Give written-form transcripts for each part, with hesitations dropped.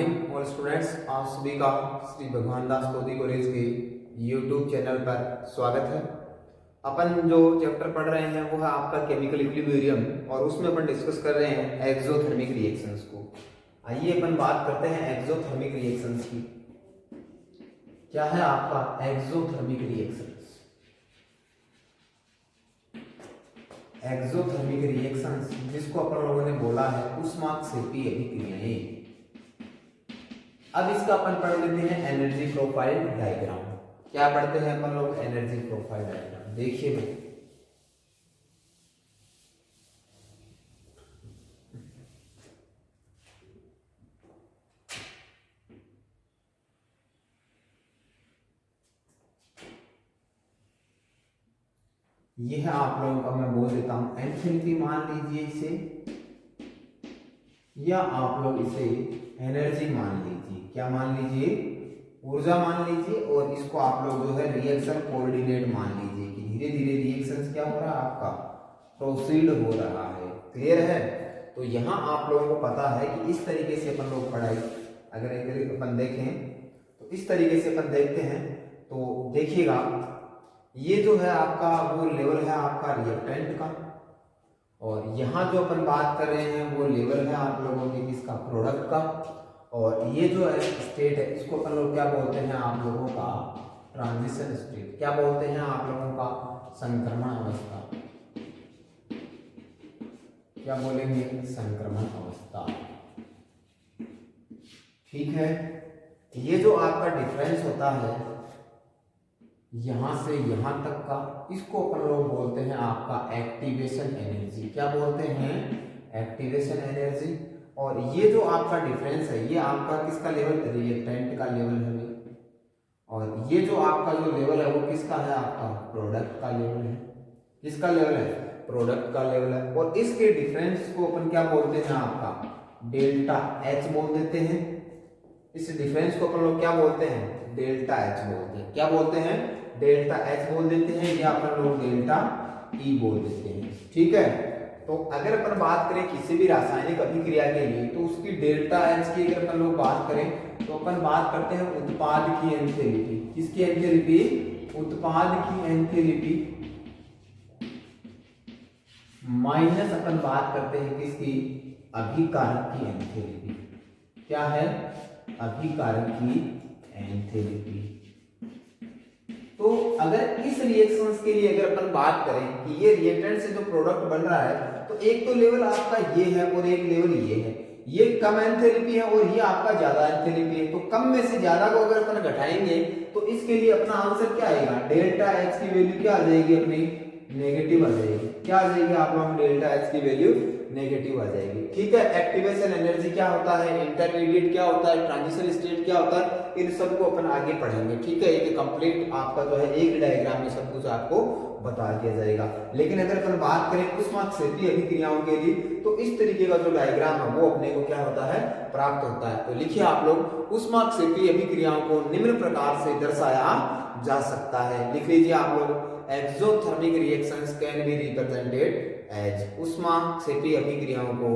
Morning all students, आप सभी का श्री भगवान दास तोदी कॉलेज के यूट्यूब चैनल पर स्वागत है। अपन जो चैप्टर पढ़ रहे हैं वो है आपका केमिकल इक्विलिब्रियम और उसमें अपन डिस्कस कर रहे हैं एक्सोथर्मिक रिएक्शंस को। आइए अपन बात करते हैं एक्सोथर्मिक रिएक्शंस की। क्या है आपका एक्सोथर्मिक रिएक्शंस? एक्सोथर्मिक रिएक्शंस जिसको अपन लोगों ने बोला है ऊष्माक्षेपी अभिक्रियाएं। अब इसका अपन पढ़ लेते हैं एनर्जी प्रोफाइल डायग्राम। क्या पढ़ते हैं अपन लोग? Energy profile diagram. देखिए भाई, ये है आप लोगों का, मैं बोल देता हूं एंथैल्पी मान लीजिए इसे, या आप लोग इसे एनर्जी मान लीजिए। क्या मान लीजिए? ऊर्जा मान लीजिए। और इसको आप लोग जो है रिएक्शन कोऑर्डिनेट मान लीजिए कि धीरे धीरे रिएक्शन क्या हो रहा है आपका, प्रोसीड हो रहा है। क्लियर है? तो यहाँ आप लोगों को पता है कि इस तरीके से अपन लोग पढ़ाई अगर अपन देखें तो इस तरीके से अपन देखते हैं। तो देखिएगा, ये जो है आपका वो लेवल है आपका रिएक्टेंट का, और यहाँ जो अपन बात कर रहे हैं वो लेवल है आप लोगों के किसका, प्रोडक्ट का। और ये जो है स्टेट है, इसको अपन लोग क्या बोलते हैं आप लोगों का, ट्रांजिशन स्टेट। क्या बोलते हैं आप लोगों का? संक्रमण अवस्था। क्या बोलेंगे? संक्रमण अवस्था। ठीक है। ये जो आपका डिफरेंस होता है यहां से यहां तक का, इसको अपन लोग बोलते हैं आपका एक्टिवेशन एनर्जी। क्या बोलते हैं? Activation energy. और ये जो आपका डिफरेंस है ये आपका किसका लेवल? रिएक्टेंट का लेवल है। और ये जो आपका जो लेवल है वो किसका है? आपका प्रोडक्ट का लेवल है। किसका लेवल है? प्रोडक्ट का लेवल है। और इसके डिफरेंस को अपन क्या बोलते हैं? आपका डेल्टा एच बोल देते हैं। इस डिफरेंस को अपन लोग क्या बोलते हैं? डेल्टा एच बोलते हैं। क्या बोलते हैं? डेल्टा एच बोल देते हैं, या अपन लोग डेल्टा ई बोल देते हैं। ठीक है। तो अगर अपन बात करें किसी भी रासायनिक अभिक्रिया के लिए तो उसकी डेल्टा एच की अगर अपन लोग बात करें तो अपन बात करते हैं उत्पाद की एंथैल्पी। किसकी एंथैल्पी? उत्पाद की एंथैल्पी माइनस अपन बात करते हैं किसकी? अभिकारक की एंथैल्पी। क्या है? अभिकारक की एंथैल्पी। तो अगर इस रिएक्शंस के लिए अगर अपन बात करें कि ये रिएक्टेंट से जो प्रोडक्ट बन रहा है तो एक तो लेवल आपका ये है और एक लेवल ये है। ये कम एंथैल्पी है और ये आपका ज्यादा एंथैल्पी है। तो कम में से ज्यादा को अगर अपन घटाएंगे तो इसके लिए अपना आंसर क्या आएगा? डेल्टा एच की वैल्यू क्या आ जाएगी अपनी? नेगेटिव आ जाएगी। क्या आ जाएगी आप लोग? डेल्टा एच की वैल्यू नेगेटिव आ जाएगी। ठीक है। एक्टिवेशन एनर्जी क्या होता है, इंटरमीडिएट क्या होता है, ट्रांजिशन स्टेट क्या होता है, इन सबको अपन आगे पढ़ेंगे। ठीक है। एक कंप्लीट आपका जो है एक डायग्राम में सब कुछ आपको बता दिया जाएगा। लेकिन अगर अपन बात करें ऊष्माक्षेपी अभिक्रियाओं के लिए तो इस तरीके का जो डायग्राम है वो अपने को क्या होता है? प्राप्त होता है। तो लिखिए आप लोग, ऊष्माक्षेपी अभिक्रियाओं को निम्न प्रकार से दर्शाया जा सकता है। लिख लीजिए आप लोग, exothermic reactions can be represented as. ऊष्माक्षेपी अभिक्रियाओं को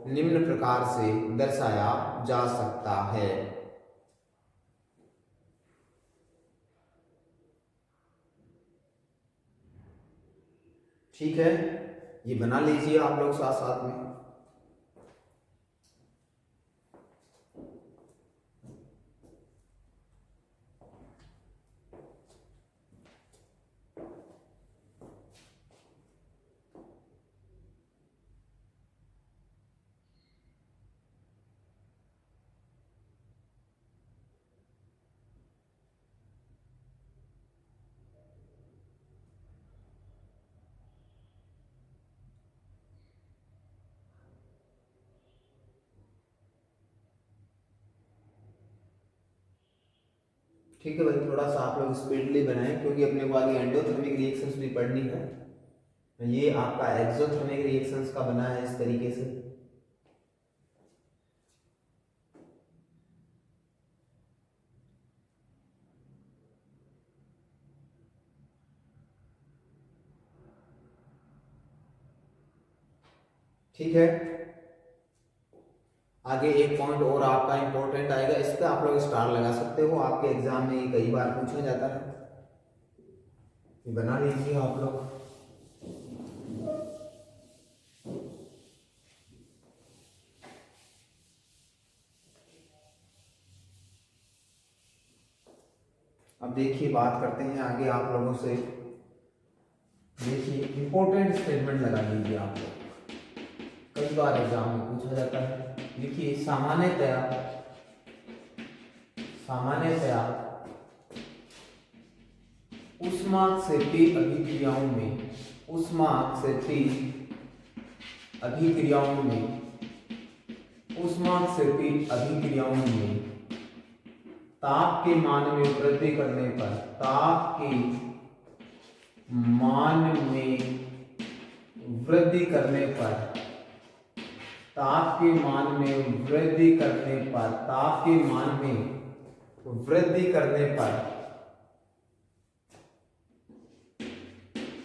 निम्न प्रकार से दर्शाया जा सकता है। ठीक है। ये बना लीजिए आप लोग साथ साथ में। ठीक है भाई, थोड़ा सा आप लोग स्पीडली बनाएं क्योंकि अपने को आगे एंडोथर्मिक रिएक्शंस भी पढ़नी है। ये आपका एक्सोथर्मिक रिएक्शंस का बना है इस तरीके से। ठीक है। आगे एक पॉइंट और आपका इंपॉर्टेंट आएगा, इस पे आप लोग स्टार लगा सकते हो, आपके एग्जाम में ये कई बार पूछा जाता है, ये बना लीजिए आप लोग। अब देखिए बात करते हैं आगे आप लोगों से। देखिए इंपॉर्टेंट स्टेटमेंट लगा लीजिए आप लोग, कई बार एग्जाम में पूछा जाता है। देखिए सामान्यतया ऊष्माक्षेपी अभिक्रियाओं में ताप के मान में वृद्धि करने पर ताप के मान में वृद्धि करने पर ताप के मान में वृद्धि करने पर ताप के मान में वृद्धि करने पर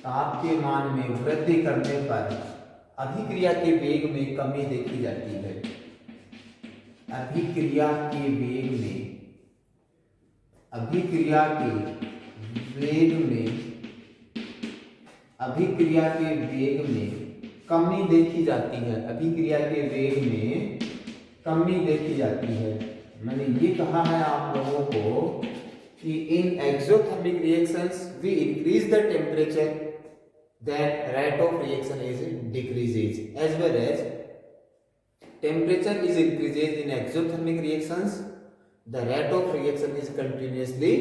ताप के मान में वृद्धि करने पर अभिक्रिया के वेग में कमी देखी जाती है। अभिक्रिया के वेग में अभिक्रिया के वेग में कमी देखी जाती है। अभिक्रिया के वेग में कमी देखी जाती है। मैंने ये कहा है आप लोगों को कि इन exothermic reactions we increase the temperature, then rate of reaction is decreases, as well as temperature is increases in exothermic reactions, the rate of reaction is continuously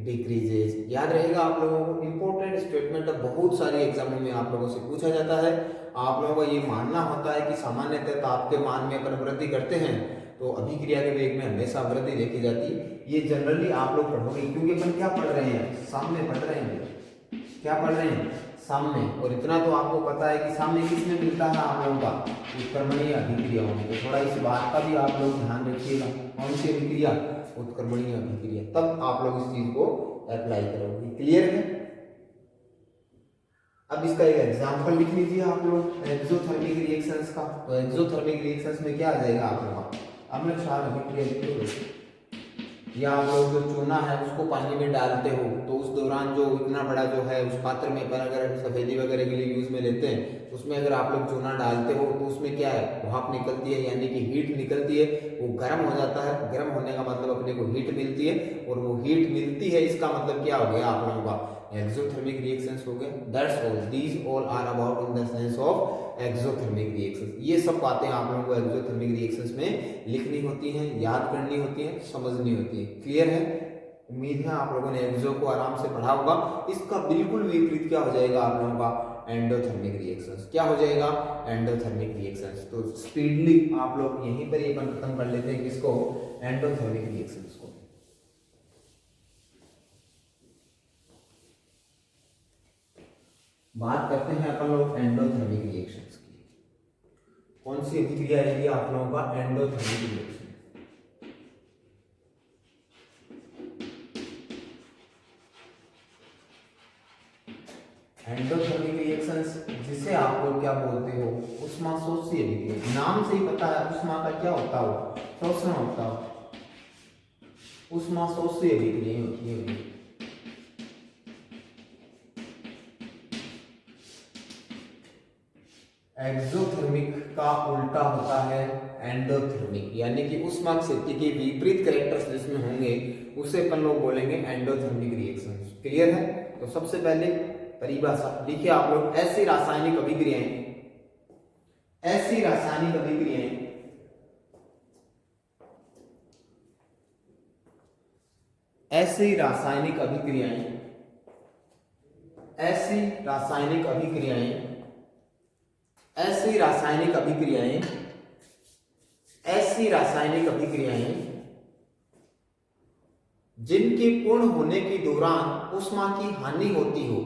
decreases। याद रहेगा आप लोगों को, इंपॉर्टेंट स्टेटमेंट बहुत सारे एग्जामों में आप लोगों से पूछा जाता है। आप लोगों को ये मानना होता है कि सामान्यतः ताप के मान में अगर वृद्धि करते हैं तो अभिक्रिया के वेग में हमेशा वृद्धि देखी जाती है। ये जनरली आप लोग पढ़ोगे, क्योंकि अपन क्या पढ़ रहे हैं, सामने पढ़ रहे हैं, क्या पढ़ रहे हैं, सामने। और इतना तो आपको पता है कि सामने किसमें मिलता है आप लोगों का, उत्क्रमणीय अभिक्रियाओं में। तो थोड़ा इस बात का भी आप लोग ध्यान रखिएगा, कौन सी अभिक्रिया, उत्क्रमणीय अभिक्रिया, तब आप लोग इस चीज को अप्लाई करोगे। क्लियर है? अब इसका एक एग्जांपल लिख लीजिए आप लोग एक्सोथर्मिक रिएक्शंस का। तो एक्सोथर्मिक रिएक्शंस में क्या आ जाएगा आप लोगों का, अब मैं 4 अभिक्रिया लिख लो, या आप लोग जो चूना है उसको पानी में डालते हो तो उस दौरान जो इतना बड़ा जो है उस पात्र में पर अगर सफेदी वगैरह के लिए यूज में लेते हैं, उसमें अगर आप लोग चूना डालते हो तो उसमें क्या है, भाप निकलती है, यानी कि हीट निकलती है, वो गर्म हो जाता है। गर्म होने का मतलब अपने को हीट मिलती है, और वो हीट मिलती है इसका मतलब क्या हो गया आप लोगों का, एक्सोथर्मिक रिएक्शंस हो गए। That's all, these all are about in the sense of exothermic reactions. ये सब बातें आप लोगों को एक्सोथर्मिक रिएक्शंस में लिखनी होती हैं, याद करनी होती हैं, समझनी होती है। क्लियर है? उम्मीद है आप लोगों ने एक्सो को आराम से पढ़ा होगा। इसका बिल्कुल विपरीत क्या हो जाएगा आप लोगों का, एंडोथर्मिक रिएक्शंस। क्या हो जाएगा, एंडोथर्मिक रिएक्शंस। तो स्पीडली आप लोग यहीं पर ये खत्म कर लेते हैं किसको, एंडोथर्मिक रिएक्शंस को। बात करते हैं अपन लोग एंडोथर्मिक रिएक्शंस की। कौन सी अभिक्रिया रहेगी आप लोगों का, एंडोथर्मिक रिएक्शन। एंडोथर्मिक रिएक्शंस जिसे आप लोग क्या बोलते हो, ऊष्माशोषी अभिक्रिया। नाम से ही पता है ऊष्मा का क्या होता हो, शोषण होता हो, ऊष्माशोषी अभिक्रिया होती है। एक्सोथर्मिक का उल्टा होता है एंडोथर्मिक, यानी कि ऊष्माक्षेपी के विपरीत कैरेक्टर्स जिसमें होंगे उसे अपन लोग बोलेंगे एंडोथर्मिक रिएक्शंस। क्लियर है? तो सबसे पहले परिभाषा लिखिए आप लोग, ऐसी रासायनिक अभिक्रियाएं ऐसी रासायनिक अभिक्रियाएं ऐसी रासायनिक अभिक्रियाएं ऐसी रासायनिक अभिक्रियाएं ऐसी रासायनिक अभिक्रियाएं ऐसी रासायनिक अभिक्रियाएं जिनके पूर्ण होने के दौरान ऊष्मा की हानि होती हो,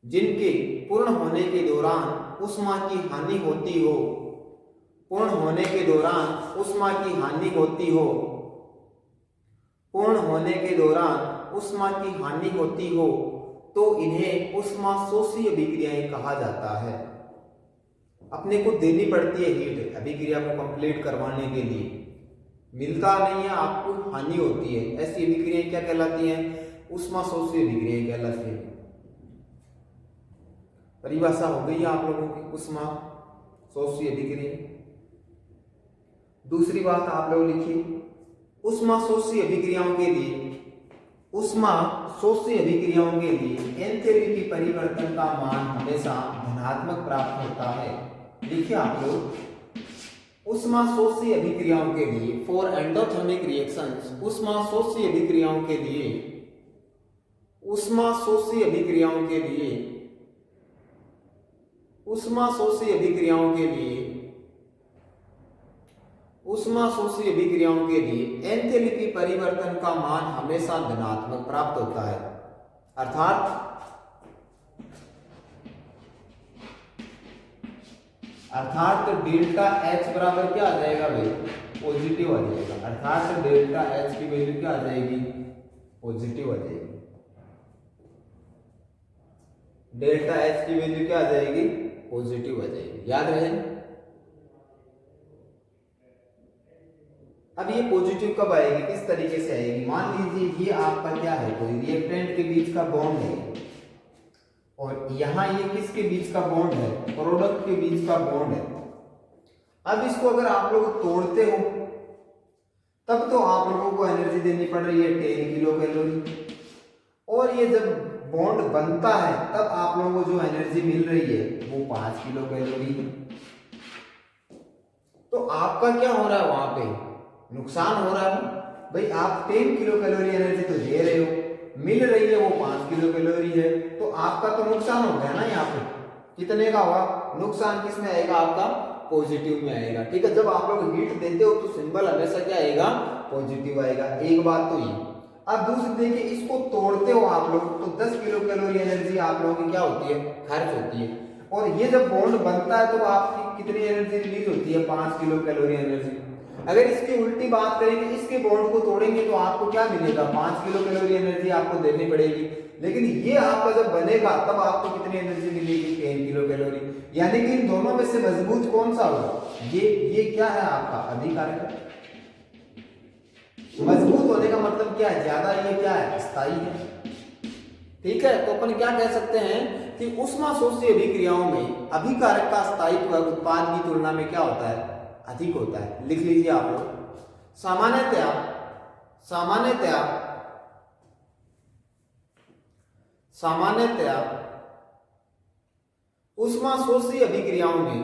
जिनके पूर्ण होने के दौरान ऊष्मा की हानि होती हो, पूर्ण होने के दौरान ऊष्मा की हानि होती हो, पूर्ण होने के दौरान ऊष्मा की हानि होती हो, तो इन्हें ऊष्माशोषी अभिक्रियाएं कहा जाता है। अपने को देनी पड़ती है हीट अभिक्रिया को कंप्लीट करवाने के लिए, मिलता नहीं है आपको, हानि होती है। ऐसी अभिक्रियाएं क्या कहलाती हैं? ऊष्माशोषी अभिक्रियाएं कहलाती है। परिभाषा हो गई है आप लोगों की ऊष्माशोषी अभिक्रिया। दूसरी बात आप लोग लिखिए, ऊष्माशोषी अभिक्रियाओं के लिए, ऊष्माशोषी अभिक्रियाओं के लिए एंथैल्पी परिवर्तन का मान हमेशा धनात्मक प्राप्त होता है। लिखिए आप लोग, ऊष्माशोषी अभिक्रियाओं के लिए, फॉर एंडोथर्मिक रिएक्शंस, ऊष्माशोषी अभिक्रियाओं के लिए, ऊष्माशोषी अभिक्रियाओं के लिए, ऊष्माशोषी अभिक्रियाओं के लिए, ऊष्माशोषी अभिक्रियाओं के लिए एंथैल्पी परिवर्तन का मान हमेशा धनात्मक प्राप्त होता है। अर्थात डेल्टा एच बराबर क्या आ जाएगा भाई? पॉजिटिव आ जाएगा। अर्थात डेल्टा एच की वैल्यू क्या आ जाएगी? पॉजिटिव आ जाएगी। डेल्टा एच की वैल्यू क्या आ जाएगी? पॉजिटिव आ जाएगी। याद रहे। अब ये पॉजिटिव कब आएगी, किस तरीके से आएगी? मान लीजिए ये आपका क्या है, कोई रिएक्टेंट के बीच का बॉन्ड है और यहां ये किसके बीच का बॉन्ड है? प्रोडक्ट के बीच का बॉन्ड है। अब इसको अगर आप लोग तोड़ते हो तब तो आप लोगों को एनर्जी देनी पड़ रही है 10 किलो कैलोरी, और ये जब बॉन्ड बनता है तब आप लोगों को जो एनर्जी मिल रही है वो 5 किलो कैलोरी। तो आपका क्या हो रहा है? वहां पे नुकसान हो रहा है भाई। आप 10 किलो कैलोरी एनर्जी तो दे रहे हो, मिल रही है वो 5 किलो कैलोरी है, तो आपका तो नुकसान हो गया ना। यहाँ पे कितने का हुआ नुकसान? किस में आएगा? आपका पॉजिटिव में आएगा। ठीक है, जब आप लोग हीट देते हो तो सिंबल हमेशा क्या आएगा? पॉजिटिव आएगा। एक बात तो ये। अब दूसरी देखिए, इसको तोड़ते हो आप लोग तो 10 किलो कैलोरी एनर्जी आप लोगों की क्या होती है? खर्च होती है। और ये जब बॉन्ड बनता है तो आपकी कितनी एनर्जी रिलीज होती है? 5 किलो कैलोरी एनर्जी। अगर इसकी उल्टी बात करेंगे, इसके बॉन्ड को तोड़ेंगे तो आपको क्या मिलेगा? 5 किलो कैलोरी एनर्जी आपको देनी पड़ेगी। लेकिन ये आपका जब बनेगा तब आपको कितनी एनर्जी मिलेगी? 10 किलो कैलोरी। यानी कि इन दोनों में से मजबूत कौन सा होगा? ये क्या है आपका? अभिकारक। मजबूत होने का मतलब क्या है? ज्यादा ये क्या है? स्थायी है। ठीक है, तो अपन क्या कह सकते हैं कि ऊष्माशोषी अभिक्रियाओं में अभिकारक का स्थायित्व उत्पाद की तुलना में क्या होता है? अधिक होता है। लिख लीजिए आप लोग, सामान्यतया ऊष्माशोषी अभिक्रियाओं में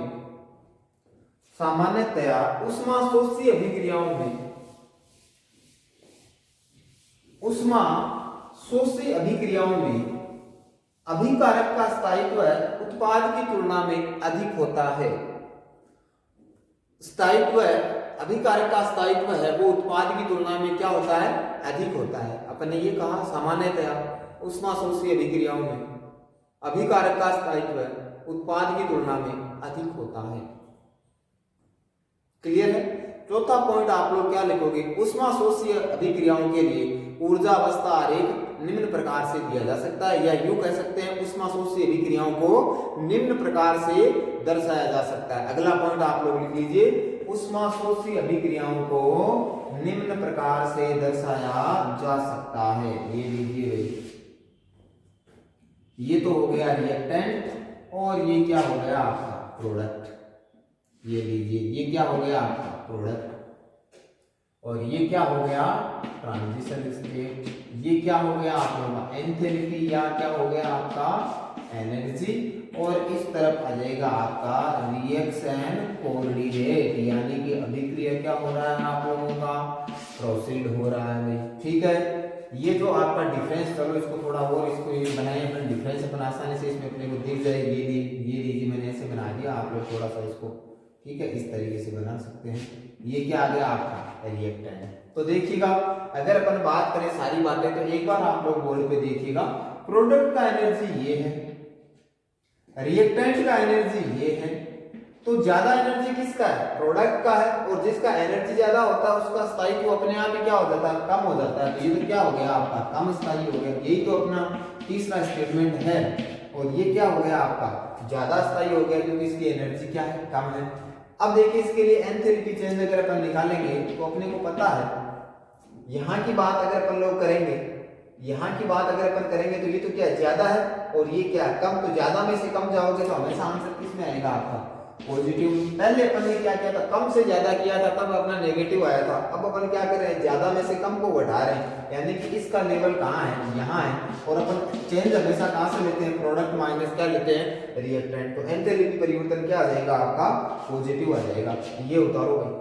अभिकारक का स्थायित्व उत्पाद की तुलना में अधिक होता है। अभिकारक का स्थायित्व है वो उत्पाद की तुलना में क्या होता है? अधिक होता है। अपन ने ये कहा सामान्यतया ऊष्माशोषी अभिक्रियाओं में अभिकारक का स्थायित्व उत्पाद की तुलना में अधिक होता है। क्लियर है? चौथा पॉइंट आप लोग क्या लिखोगे? ऊष्माशोषी अभिक्रियाओं के लिए ऊर्जा अवस्था आरेख निम्न प्रकार से दिया जा सकता है, या यूं कह सकते हैं ऊष्माशोषी अभिक्रियाओं को निम्न प्रकार से दर्शाया जा सकता है। अगला पॉइंट आप लोग लिख लीजिए, ऊष्माशोषी अभिक्रियाओं को निम्न प्रकार से दर्शाया जा सकता है। ये लीजिए, ये तो हो गया रिएक्टेंट और ये क्या हो गया? आपका प्रोडक्ट। ये लीजिए, ये क्या हो गया? आपका प्रोडक्ट। और ये क्या हो गया? Transition state. ये क्या हो गया आप लोगों का? एंथैल्पी, या क्या हो गया आपका? एनर्जी। और इस तरफ आ जाएगा आपका रिएक्शन कोऑर्डिनेट, यानी कि अभिक्रिया क्या हो रहा है आप लोगों का? प्रोसीड हो रहा है भाई। ठीक है, ये जो आपका डिफरेंस, चलो इसको थोड़ा और इसको ये बनाए अपन डिफरेंस अपन आसानी से इसमें अपने को दिख जाए। ये लीजिए मैंने ऐसे बना दिया, आप लोग थोड़ा सा इसको ठीक है इस तरीके से बना सकते हैं। ये क्या आ गया आपका? रिएक्टेंट। तो देखिएगा, अगर अपन बात करें सारी बातें तो एक बार आप लोग बोर्ड पे देखिएगा, प्रोडक्ट का एनर्जी ये है, रिएक्टेंट का एनर्जी ये है, तो ज्यादा एनर्जी किसका है, प्रोडक्ट का है, और जिसका एनर्जी ज्यादा होता है उसका स्थायित्व अपने आप ही क्या हो जाता है, कम हो जाता है। तो ये तो क्या हो गया आपका, कम स्थायी हो गया। यही तो अपना तीसरा स्टेटमेंट है। और ये क्या हो गया आपका, ज्यादा स्थायी हो गया क्योंकि इसकी एनर्जी क्या है, कम है। अब देखिए इसके लिए एंथैल्पी चेंज अगर अपन निकालेंगे तो अपने को पता है, यहाँ की बात अगर अपन लोग करेंगे, यहाँ की बात अगर अपन करेंगे तो ये तो क्या है, ज्यादा है, और ये क्या है, कम। तो ज्यादा में से कम जाओगे तो हमेशा आंसर किस में आएगा आपका, पॉजिटिव। पहले अपन ने क्या किया था, कम से ज्यादा किया था, तब अपना नेगेटिव आया था। अब अपन क्या कर रहे हैं, ज्यादा में से कम को घटा रहे हैं, यानी कि इसका लेवल कहाँ है, यहाँ है। और अपन चेंज हमेशा कहाँ से लेते हैं, प्रोडक्ट माइनस क्या लेते हैं, रिएक्टेंट। तो एंथैल्पी परिवर्तन क्या आ जाएगा आपका, पॉजिटिव आ जाएगा। ये उतारो भाई।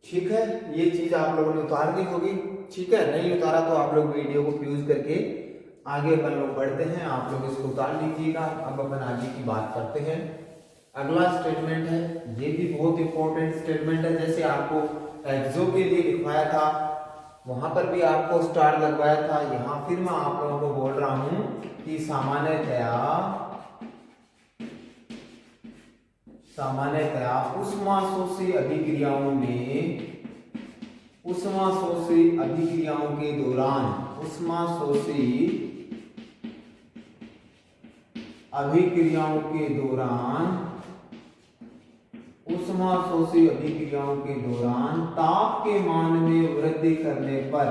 ठीक है, ये चीज आप लोगों ने उतार दी होगी। ठीक है, नहीं उतारा तो आप लोग वीडियो को फ्यूज करके आगे अपन लोग बढ़ते हैं, आप लोग इसको उतार लीजिएगा। अब अपन आगे की बात करते हैं। अगला स्टेटमेंट है, ये भी बहुत इंपॉर्टेंट स्टेटमेंट है। जैसे आपको एक्सो के लिए लिखवाया था, वहां पर भी आपको स्टार लगवाया था। यहाँ फिर मैं आप लोगों को बोल रहा हूं कि सामान्यतया उष्माशोषी अभिक्रियाओं के दौरान ताप के मान में वृद्धि करने पर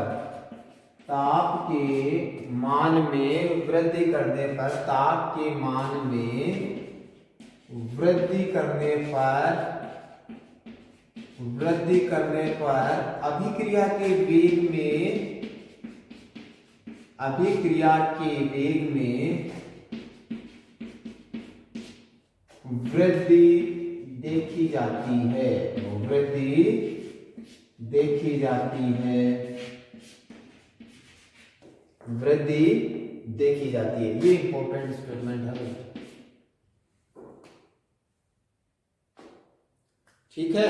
अभिक्रिया के वेग में वृद्धि देखी जाती है। ये इंपॉर्टेंट स्टेटमेंट है। ठीक है,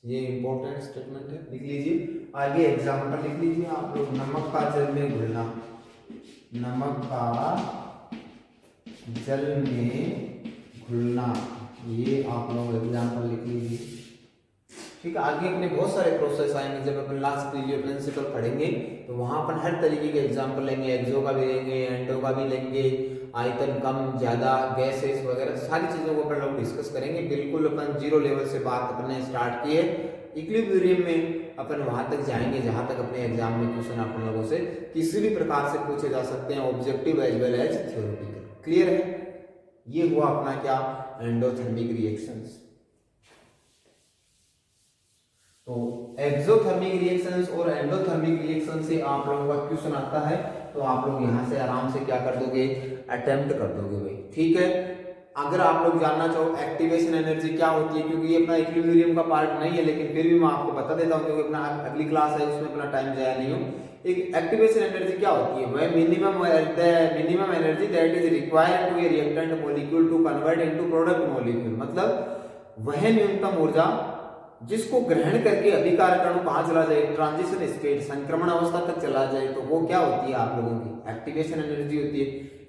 ये इंपॉर्टेंट स्टेटमेंट है, लिख लीजिए। आगे एग्जाम्पल लिख लीजिए आप लोग। नमक का जल में घुलना, ये आप लोग एग्जाम्पल लिख लीजिए। ठीक है, आगे अपने बहुत सारे प्रोसेस आएंगे। जब अपन लास्ट पीरियड प्रिंसिपल पढ़ेंगे तो वहां अपन हर तरीके के एग्जाम्पल लेंगे, एक्सो का भी लेंगे, एंडो का भी लेंगे, आयतन कम ज्यादा, गैसेस वगैरह सारी चीजों को अपन लोग डिस्कस करेंगे। बिल्कुल अपन जीरो लेवल से बात अपने स्टार्ट की है। इक्विलिब्रियम में अपन वहां तक जाएंगे जहां तक अपने एग्जाम में क्वेश्चन आप लोगों से किसी भी प्रकार से पूछे जा सकते हैं, objective as well as theoretical. Clear है? ये हुआ अपना क्या, एंडोथर्मिक रिएक्शंस। तो एक्सोथर्मिक रिएक्शंस और एंडोथर्मिक रिएक्शन से आप लोगों का क्वेश्चन आता है तो आप लोग यहां से आराम से क्या कर दोगे, अटेम्प्ट कर दोगे भाई। ठीक है, अगर आप लोग जानना चाहो एक्टिवेशन एनर्जी क्या होती है, क्योंकि ये अपना इक्विलिब्रियम का पार्ट नहीं है, लेकिन फिर भी मैं आपको बता देता हूँ क्योंकि अपना अगली क्लास है उसमें अपना टाइम जाया नहीं हो। एक एक्टिवेशन एनर्जी क्या होती है, वह minimum energy that is required to a reactant molecule to convert into product molecule. मतलब वह न्यूनतम ऊर्जा जिसको ग्रहण करके अभिकारक अणु कहां चला जाए, ट्रांजिशन स्टेट, संक्रमण अवस्था तक चला जाए, तो वो क्या होती है आप लोगों की एक्टिवेशन एनर्जी होती है।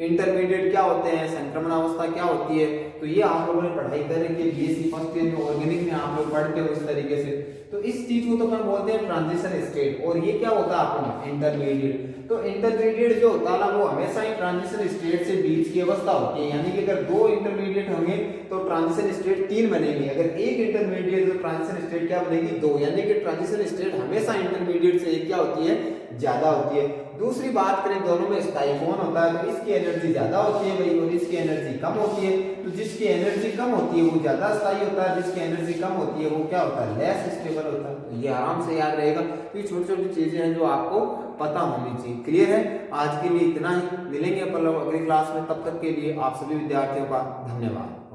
इंटरमीडिएट क्या होते हैं, संक्रमण अवस्था क्या होती है, तो ये आप लोगों ने पढ़ाई करने के बीएससी फर्स्ट ईयर में ऑर्गेनिक में आप लोग पढ़ते हो इस तरीके से। तो इस चीज को तो अपन बोलते हैं ट्रांजिशन स्टेट, और ये क्या होता है आप लोग इंटरमीडिएट। तो इंटरमीडिएट जो होता है ना वो हमेशा ही ट्रांजिशन स्टेट से बीच की अवस्था होती है, यानी कि अगर दो इंटरमीडिएट होंगे तो ट्रांजिशन स्टेट 3 बनेगी, अगर एक इंटरमीडिएट तो ट्रांजिशन स्टेट क्या बनेगी 2, यानी कि ट्रांजिशन स्टेट हमेशा इंटरमीडिएट से क्या होती है ज्यादा होती है। दूसरी बात करें दोनों में स्थायी कौन होता है, तो इसकी एनर्जी ज्यादा होती है भाई और इसकी एनर्जी कम होती है, तो जिसकी एनर्जी कम होती है वो ज्यादा स्थायी होता है, जिसकी एनर्जी कम होती है वो क्या होता है लेस स्टेबल होता है। तो ये आराम से याद रहेगा, तो ये छोटी छोटी चीजें हैं जो आपको पता होनी चाहिए। क्लियर है? आज के लिए इतना ही, मिलेंगे अपन लोग अगली क्लास में, तब तक के लिए आप सभी विद्यार्थियों का धन्यवाद।